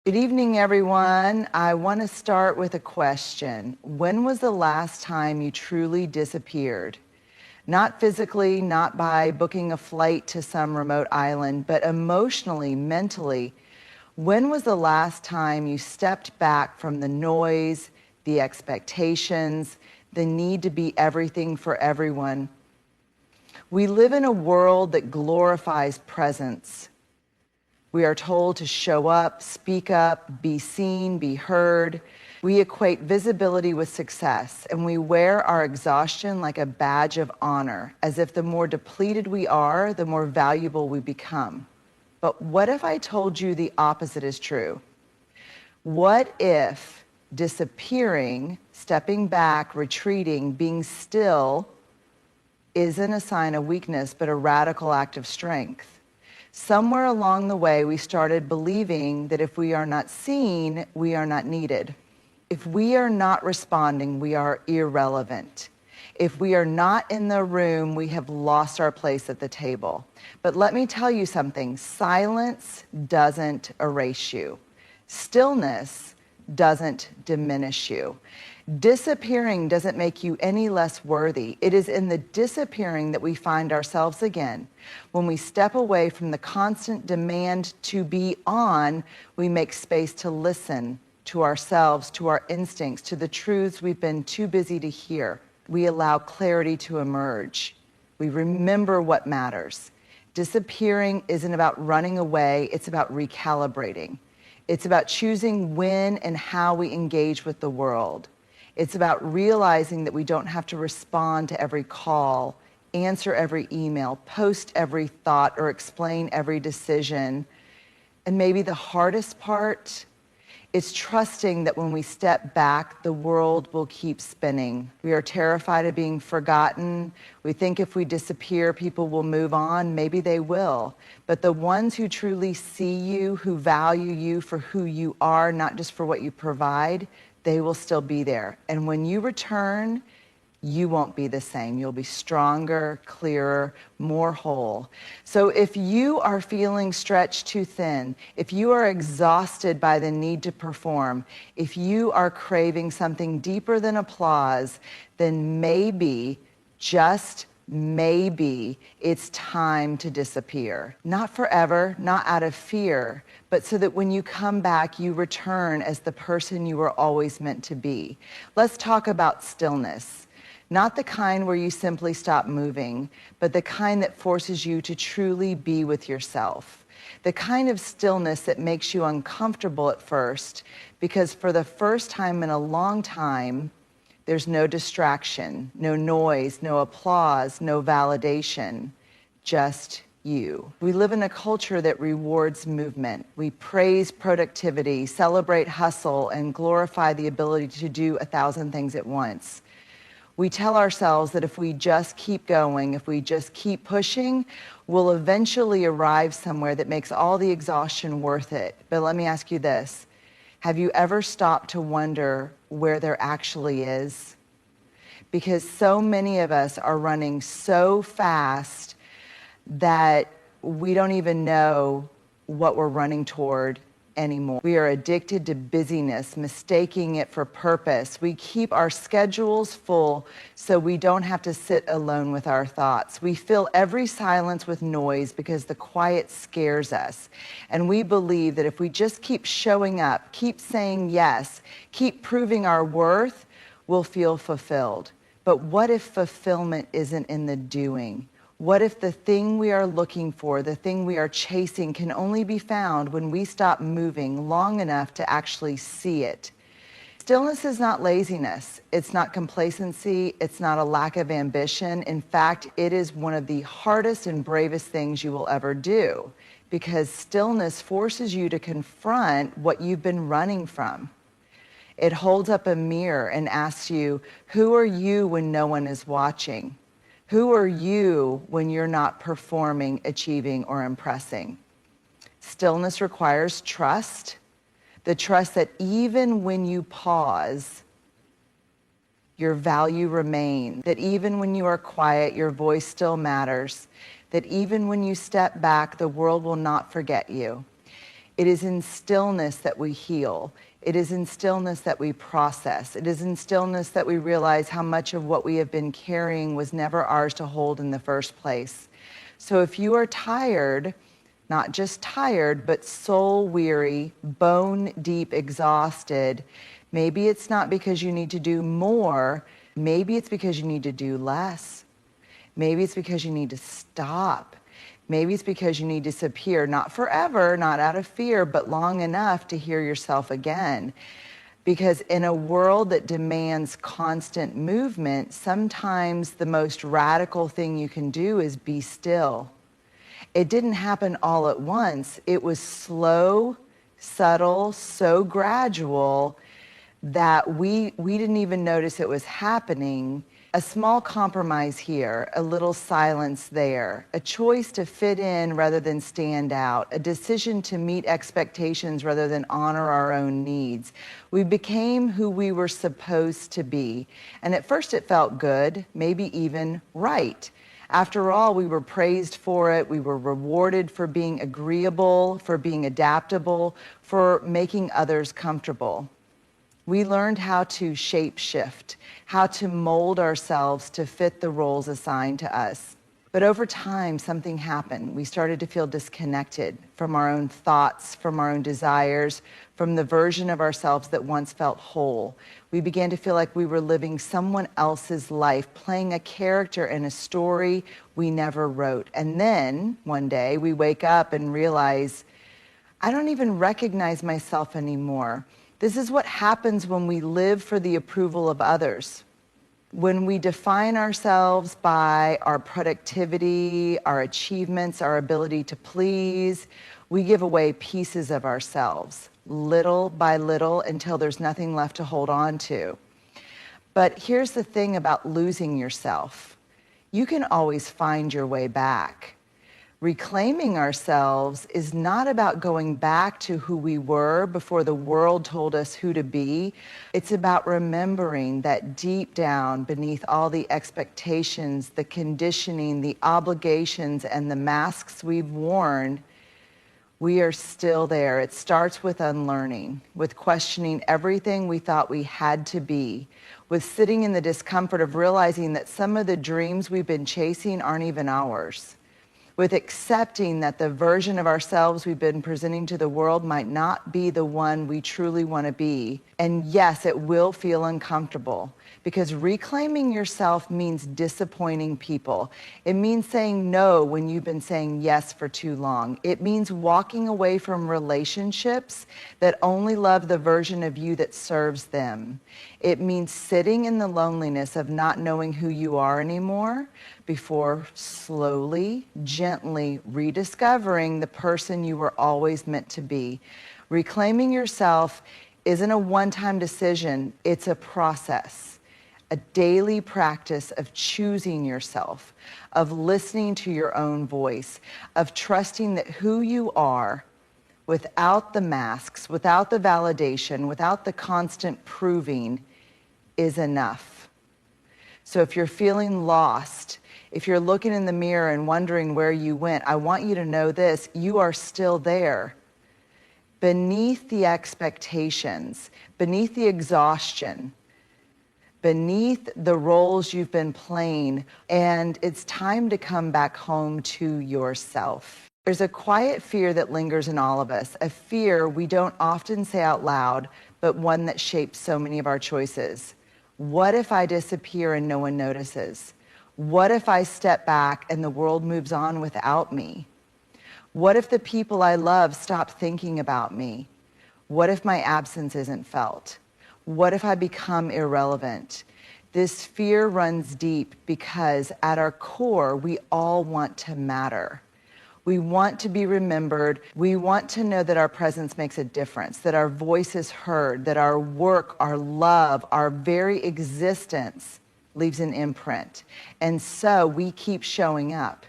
Good evening, everyone. I want to start with a question. When was the last time you truly disappeared? Not physically, not by booking a flight to some remote island, but emotionally, mentally. When was the last time you stepped back from the noise, the expectations, the need to be everything for everyone? We live in a world that glorifies presence. We are told to show up, speak up, be seen, be heard. We equate visibility with success, and we wear our exhaustion like a badge of honor, as if the more depleted we are, the more valuable we become. But what if I told you the opposite is true? What if disappearing, stepping back, retreating, being still isn't a sign of weakness, but a radical act of strength? Somewhere along the way, we started believing that if we are not seen, we are not needed. If we are not responding, we are irrelevant. If we are not in the room, we have lost our place at the table. But let me tell you something, silence doesn't erase you. Stillness doesn't diminish you. Disappearing doesn't make you any less worthy. It is in the disappearing that we find ourselves again. When we step away from the constant demand to be on, we make space to listen to ourselves, to our instincts, to the truths we've been too busy to hear. We allow clarity to emerge. We remember what matters. Disappearing isn't about running away, it's about recalibrating. It's about choosing when and how we engage with the world. It's about realizing that we don't have to respond to every call, answer every email, post every thought, or explain every decision. And maybe the hardest part is trusting that when we step back, the world will keep spinning. We are terrified of being forgotten. We think if we disappear, people will move on. Maybe they will. But the ones who truly see you, who value you for who you are, not just for what you provide, they will still be there. And when you return, you won't be the same. You'll be stronger, clearer, more whole. So if you are feeling stretched too thin, if you are exhausted by the need to perform, if you are craving something deeper than applause, then maybe, just maybe, it's time to disappear. Not forever, not out of fear, but so that when you come back, you return as the person you were always meant to be. Let's talk about stillness. Not the kind where you simply stop moving, but the kind that forces you to truly be with yourself. The kind of stillness that makes you uncomfortable at first, because for the first time in a long time, there's no distraction, no noise, no applause, no validation, just you. We live in a culture that rewards movement. We praise productivity, celebrate hustle, and glorify the ability to do 1,000 things at once. We tell ourselves that if we just keep going, if we just keep pushing, we'll eventually arrive somewhere that makes all the exhaustion worth it. But let me ask you this. Have you ever stopped to wonder where there actually is? Because so many of us are running so fast that we don't even know what we're running toward anymore. We are addicted to busyness, mistaking it for purpose. We keep our schedules full so we don't have to sit alone with our thoughts. We fill every silence with noise because the quiet scares us. And we believe that if we just keep showing up, keep saying yes, keep proving our worth, we'll feel fulfilled. But what if fulfillment isn't in the doing? What if the thing we are looking for, the thing we are chasing, can only be found when we stop moving long enough to actually see it? Stillness is not laziness. It's not complacency. It's not a lack of ambition. In fact, it is one of the hardest and bravest things you will ever do, because stillness forces you to confront what you've been running from. It holds up a mirror and asks you, who are you when no one is watching? Who are you when you're not performing, achieving, or impressing? Stillness requires trust, the trust that even when you pause, your value remains, that even when you are quiet, your voice still matters, that even when you step back, the world will not forget you. It is in stillness that we heal. It is in stillness that we process. It is in stillness that we realize how much of what we have been carrying was never ours to hold in the first place. So if you are tired, not just tired, but soul weary, bone deep exhausted, maybe it's not because you need to do more. Maybe it's because you need to do less. Maybe it's because you need to stop. Maybe it's because you need to disappear, not forever, not out of fear, but long enough to hear yourself again. Because in a world that demands constant movement, sometimes the most radical thing you can do is be still. It didn't happen all at once. It was slow, subtle, so gradual that we didn't even notice it was happening. A small compromise here, a little silence there, a choice to fit in rather than stand out, a decision to meet expectations rather than honor our own needs. We became who we were supposed to be. And at first it felt good, maybe even right. After all, we were praised for it. We were rewarded for being agreeable, for being adaptable, for making others comfortable. We learned how to shape shift, how to mold ourselves to fit the roles assigned to us. But over time, something happened. We started to feel disconnected from our own thoughts, from our own desires, from the version of ourselves that once felt whole. We began to feel like we were living someone else's life, playing a character in a story we never wrote. And then, one day, we wake up and realize, I don't even recognize myself anymore. This is what happens when we live for the approval of others. When we define ourselves by our productivity, our achievements, our ability to please, we give away pieces of ourselves, little by little, until there's nothing left to hold on to. But here's the thing about losing yourself. You can always find your way back. Reclaiming ourselves is not about going back to who we were before the world told us who to be. It's about remembering that deep down, beneath all the expectations, the conditioning, the obligations, and the masks we've worn, we are still there. It starts with unlearning, with questioning everything we thought we had to be, with sitting in the discomfort of realizing that some of the dreams we've been chasing aren't even ours, with accepting that the version of ourselves we've been presenting to the world might not be the one we truly want to be. And yes, it will feel uncomfortable, because reclaiming yourself means disappointing people. It means saying no when you've been saying yes for too long. It means walking away from relationships that only love the version of you that serves them. It means sitting in the loneliness of not knowing who you are anymore before slowly, gently rediscovering the person you were always meant to be. Reclaiming yourself isn't a one-time decision, it's a process, a daily practice of choosing yourself, of listening to your own voice, of trusting that who you are, without the masks, without the validation, without the constant proving, is enough. So if you're feeling lost, if you're looking in the mirror and wondering where you went, I want you to know this: you are still there. Beneath the expectations, beneath the exhaustion, beneath the roles you've been playing, and it's time to come back home to yourself. There's a quiet fear that lingers in all of us, a fear we don't often say out loud, but one that shapes so many of our choices. What if I disappear and no one notices? What if I step back and the world moves on without me? What if the people I love stop thinking about me? What if my absence isn't felt? What if I become irrelevant? This fear runs deep because at our core, we all want to matter. We want to be remembered. We want to know that our presence makes a difference, that our voice is heard, that our work, our love, our very existence leaves an imprint. And so we keep showing up,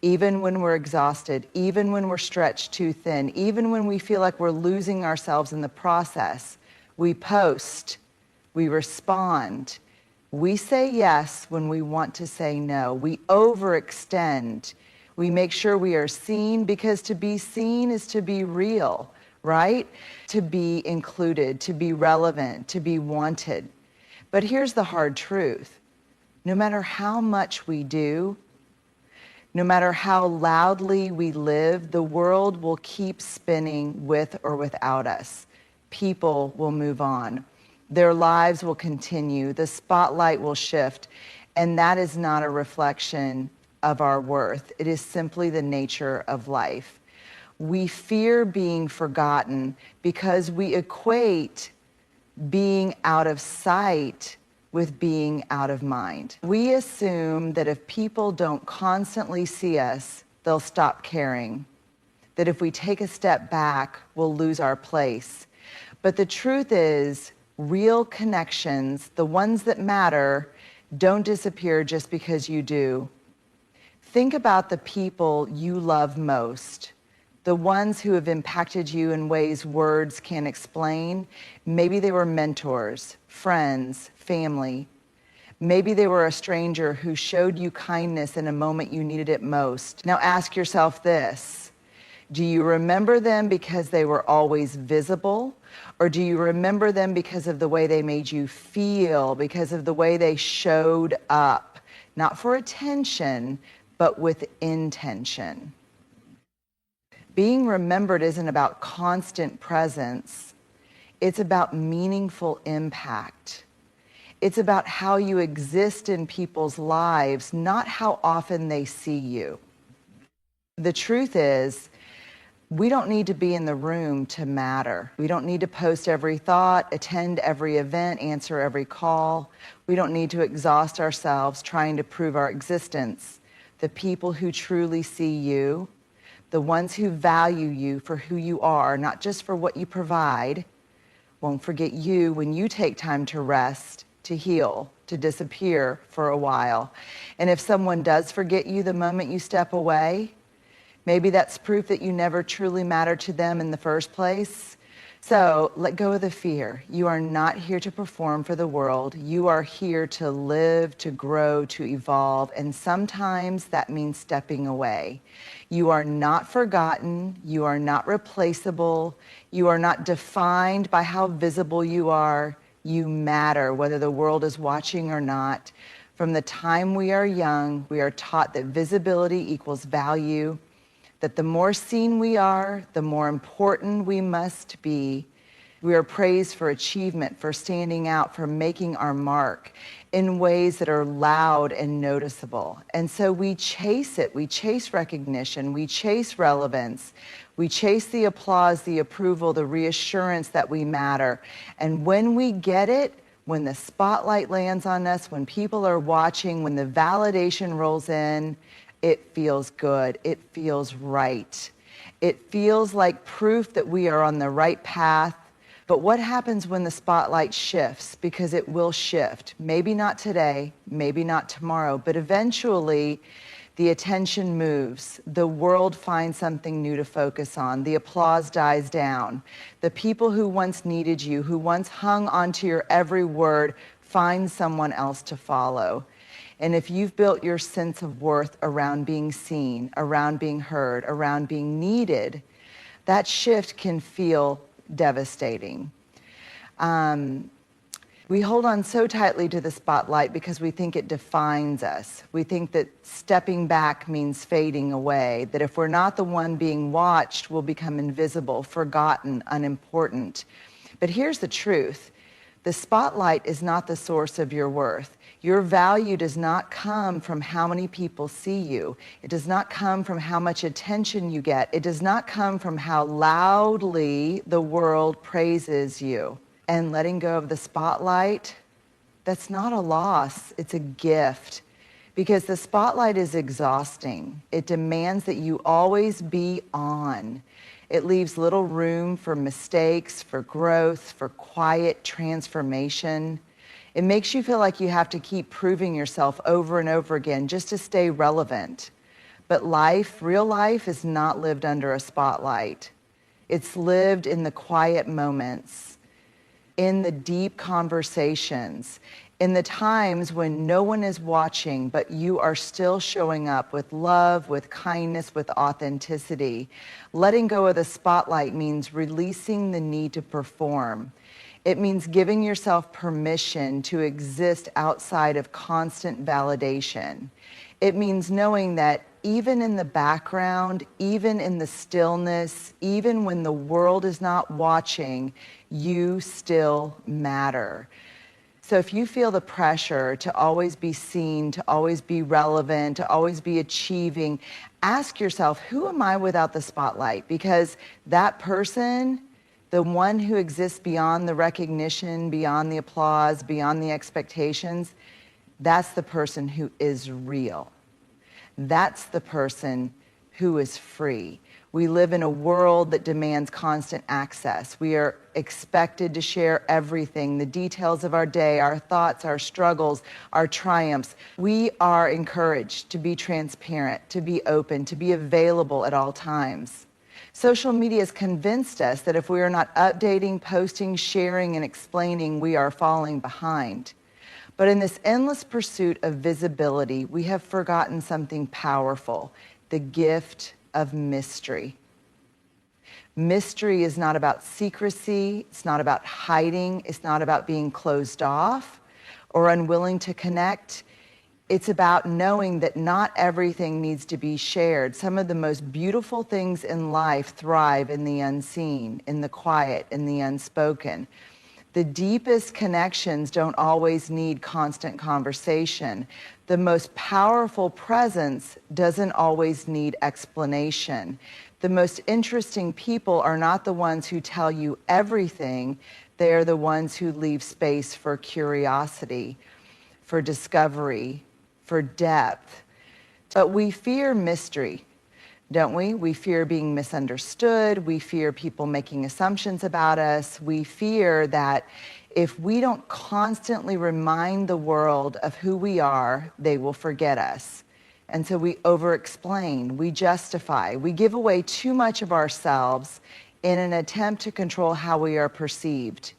even when we're exhausted, even when we're stretched too thin, even when we feel like we're losing ourselves in the process. We post, we respond, we say yes when we want to say no, we overextend. We make sure we are seen, because to be seen is to be real. right? To be included, to be relevant, to be wanted. But here's the hard truth. No matter how much we do, no matter how loudly we live, the world will keep spinning with or without us. People will move on. Their lives will continue. The spotlight will shift. And that is not a reflection of our worth. It is simply the nature of life. We fear being forgotten because we equate being out of sight with being out of mind. We assume that if people don't constantly see us, they'll stop caring. That if we take a step back, we'll lose our place. But the truth is, real connections, the ones that matter, don't disappear just because you do. Think about the people you love most, the ones who have impacted you in ways words can't explain. Maybe they were mentors, friends, family. Maybe they were a stranger who showed you kindness in a moment you needed it most. Now ask yourself this. Do you remember them because they were always visible? Or do you remember them because of the way they made you feel, because of the way they showed up? Not for attention, but with intention. Being remembered isn't about constant presence. It's about meaningful impact. It's about how you exist in people's lives, not how often they see you. The truth is, we don't need to be in the room to matter. We don't need to post every thought, attend every event, answer every call. We don't need to exhaust ourselves trying to prove our existence. The people who truly see you, the ones who value you for who you are, not just for what you provide, won't forget you when you take time to rest, to heal, to disappear for a while. And if someone does forget you the moment you step away, maybe that's proof that you never truly mattered to them in the first place. So let go of the fear. You are not here to perform for the world. You are here to live, to grow, to evolve, and sometimes that means stepping away. You are not forgotten. You are not replaceable. You are not defined by how visible you are. You matter, whether the world is watching or not. From the time we are young, we are taught that visibility equals value, that the more seen we are, the more important we must be. We are praised for achievement, for standing out, for making our mark in ways that are loud and noticeable. And so we chase it. We chase recognition. We chase relevance. We chase the applause, the approval, the reassurance that we matter. And when we get it, when the spotlight lands on us, when people are watching, when the validation rolls in, it feels good. It feels right. It feels like proof that we are on the right path. But what happens when the spotlight shifts? Because it will shift. Maybe not today, maybe not tomorrow, but eventually the attention moves. The world finds something new to focus on. The applause dies down. The people who once needed you, who once hung onto your every word, find someone else to follow. And if you've built your sense of worth around being seen, around being heard, around being needed, that shift can feel devastating. We hold on so tightly to the spotlight because we think it defines us. We think that stepping back means fading away, that if we're not the one being watched, we'll become invisible, forgotten, unimportant. But here's the truth. The spotlight is not the source of your worth. Your value does not come from how many people see you. It does not come from how much attention you get. It does not come from how loudly the world praises you. And letting go of the spotlight, that's not a loss, it's a gift. Because the spotlight is exhausting. It demands that you always be on. It leaves little room for mistakes, for growth, for quiet transformation. It makes you feel like you have to keep proving yourself over and over again just to stay relevant. But life, real life, is not lived under a spotlight. It's lived in the quiet moments, in the deep conversations, In the times when no one is watching, but you are still showing up with love, with kindness, with authenticity, letting go of the spotlight means releasing the need to perform. It means giving yourself permission to exist outside of constant validation. It means knowing that even in the background, even in the stillness, even when the world is not watching, you still matter. So if you feel the pressure to always be seen, to always be relevant, to always be achieving, ask yourself, who am I without the spotlight? Because that person, the one who exists beyond the recognition, beyond the applause, beyond the expectations, that's the person who is real. That's the person who is free. We live in a world that demands constant access. We are expected to share everything, the details of our day, our thoughts, our struggles, our triumphs. We are encouraged to be transparent, to be open, to be available at all times. Social media has convinced us that if we are not updating, posting, sharing, and explaining, we are falling behind. But in this endless pursuit of visibility, we have forgotten something powerful, the gift of mystery. Mystery is not about secrecy, it's not about hiding, it's not about being closed off or unwilling to connect. It's about knowing that not everything needs to be shared. Some of the most beautiful things in life thrive in the unseen, in the quiet, in the unspoken. The deepest connections don't always need constant conversation. The most powerful presence doesn't always need explanation. The most interesting people are not the ones who tell you everything. They are the ones who leave space for curiosity, for discovery, for depth. But we fear mystery, don't we? We fear being misunderstood. We fear people making assumptions about us. We fear that if we don't constantly remind the world of who we are, they will forget us. And so we over-explain, we justify, we give away too much of ourselves in an attempt to control how we are perceived.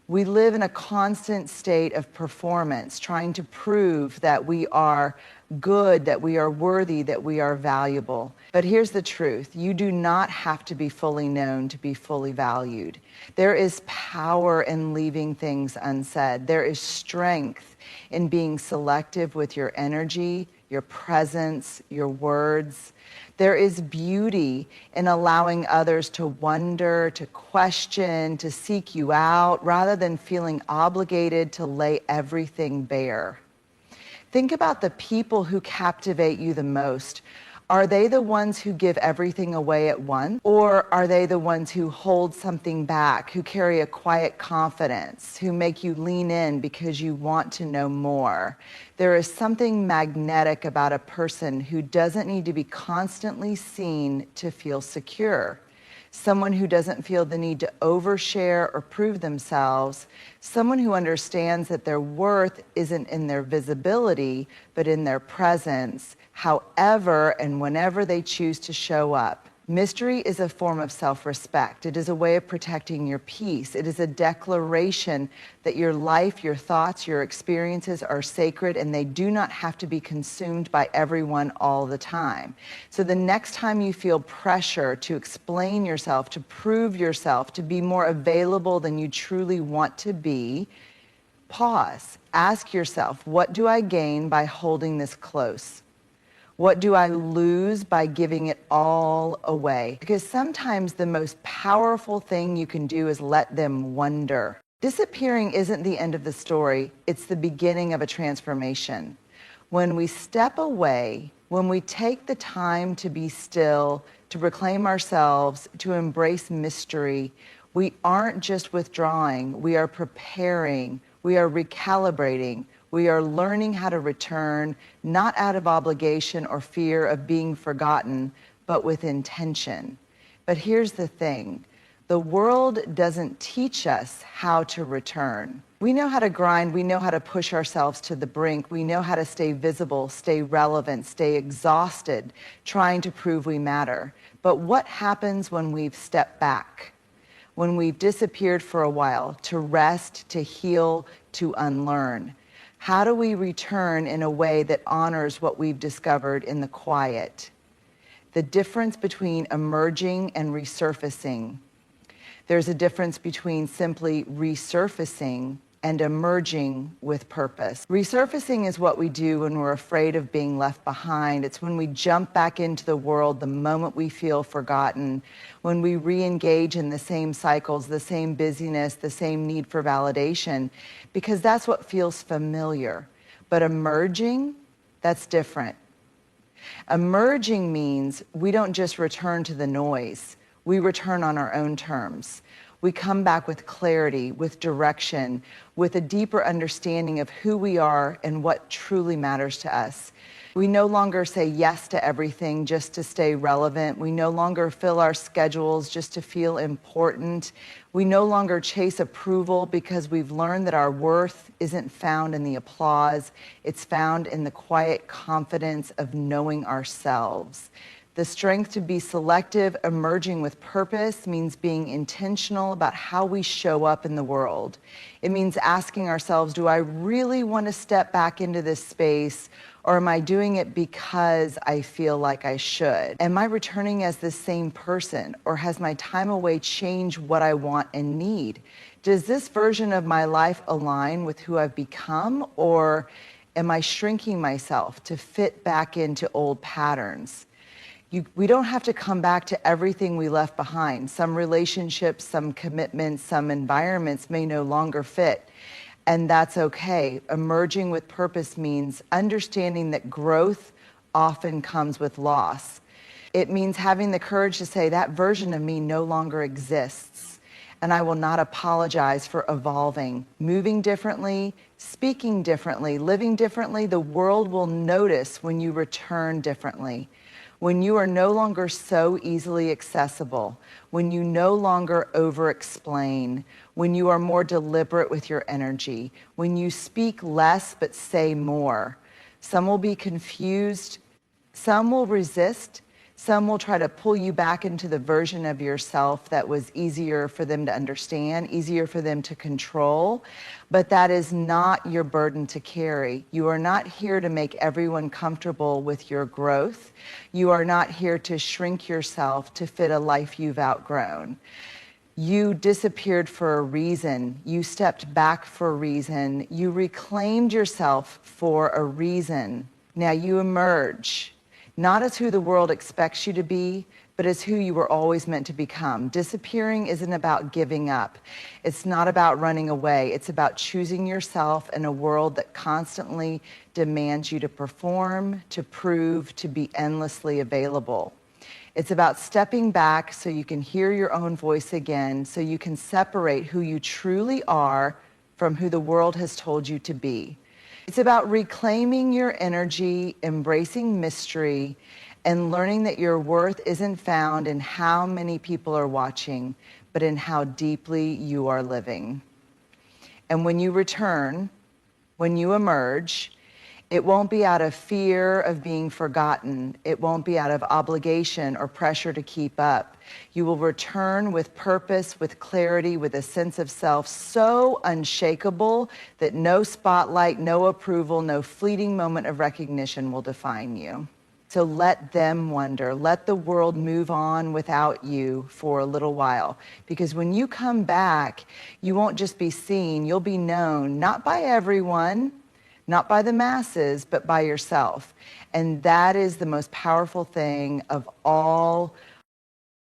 We live in a constant state of performance, trying to prove that we are good, that we are worthy, that we are valuable. But here's the truth. You do not have to be fully known to be fully valued. There is power in leaving things unsaid. There is strength in being selective with your energy, your presence, your words. There is beauty in allowing others to wonder, to question, to seek you out, rather than feeling obligated to lay everything bare. Think about the people who captivate you the most. Are they the ones who give everything away at once? Or are they the ones who hold something back, who carry a quiet confidence, who make you lean in because you want to know more? There is something magnetic about a person who doesn't need to be constantly seen to feel secure. Someone who doesn't feel the need to overshare or prove themselves. Someone who understands that their worth isn't in their visibility, but in their presence, however and whenever they choose to show up. Mystery is a form of self-respect. It is a way of protecting your peace. It is a declaration that your life, your thoughts, your experiences are sacred and they do not have to be consumed by everyone all the time. So the next time you feel pressure to explain yourself, to prove yourself, to be more available than you truly want to be, pause. Ask yourself, what do I gain by holding this close? What do I lose by giving it all away? Because sometimes the most powerful thing you can do is let them wonder. Disappearing isn't the end of the story. It's the beginning of a transformation. When we step away, when we take the time to be still, to reclaim ourselves, to embrace mystery, we aren't just withdrawing. We are preparing. We are recalibrating. We are learning how to return, not out of obligation or fear of being forgotten, but with intention. But here's the thing. The world doesn't teach us how to return. We know how to grind. We know how to push ourselves to the brink. We know how to stay visible, stay relevant, stay exhausted, trying to prove we matter. But what happens when we've stepped back? When we've disappeared for a while to rest, to heal, to unlearn? How do we return in a way that honors what we've discovered in the quiet? The difference between emerging and resurfacing. There's a difference between simply resurfacing and emerging with purpose. Resurfacing is what we do when we're afraid of being left behind. It's when we jump back into the world the moment we feel forgotten, when we re-engage in the same cycles, the same busyness, the same need for validation, because that's what feels familiar. But emerging, that's different. Emerging means we don't just return to the noise. We return on our own terms. We come back with clarity, with direction, with a deeper understanding of who we are and what truly matters to us. We no longer say yes to everything just to stay relevant. We no longer fill our schedules just to feel important. We no longer chase approval because we've learned that our worth isn't found in the applause. It's found in the quiet confidence of knowing ourselves. The strength to be selective, emerging with purpose, means being intentional about how we show up in the world. It means asking ourselves, do I really want to step back into this space, or am I doing it because I feel like I should? Am I returning as the same person, or has my time away changed what I want and need? Does this version of my life align with who I've become, or am I shrinking myself to fit back into old patterns? We don't have to come back to everything we left behind. Some relationships, some commitments, some environments may no longer fit, and that's okay. Emerging with purpose means understanding that growth often comes with loss. It means having the courage to say that version of me no longer exists, and I will not apologize for evolving, moving differently, speaking differently, living differently. The world will notice when you return differently. When you are no longer so easily accessible, when you no longer over-explain, when you are more deliberate with your energy, when you speak less but say more. Some will be confused, some will resist, some will try to pull you back into the version of yourself that was easier for them to understand, easier for them to control, but that is not your burden to carry. You are not here to make everyone comfortable with your growth. You are not here to shrink yourself to fit a life you've outgrown. You disappeared for a reason. You stepped back for a reason. You reclaimed yourself for a reason. Now you emerge. Not as who the world expects you to be, but as who you were always meant to become. Disappearing isn't about giving up. It's not about running away. It's about choosing yourself in a world that constantly demands you to perform, to prove, to be endlessly available. It's about stepping back so you can hear your own voice again, so you can separate who you truly are from who the world has told you to be. It's about reclaiming your energy, embracing mystery, and learning that your worth isn't found in how many people are watching, but in how deeply you are living. And when you return, when you emerge, it won't be out of fear of being forgotten. It won't be out of obligation or pressure to keep up. You will return with purpose, with clarity, with a sense of self so unshakable that no spotlight, no approval, no fleeting moment of recognition will define you. So let them wonder. Let the world move on without you for a little while. Because when you come back, you won't just be seen, you'll be known, not by everyone, not by the masses, but by yourself. And that is the most powerful thing of all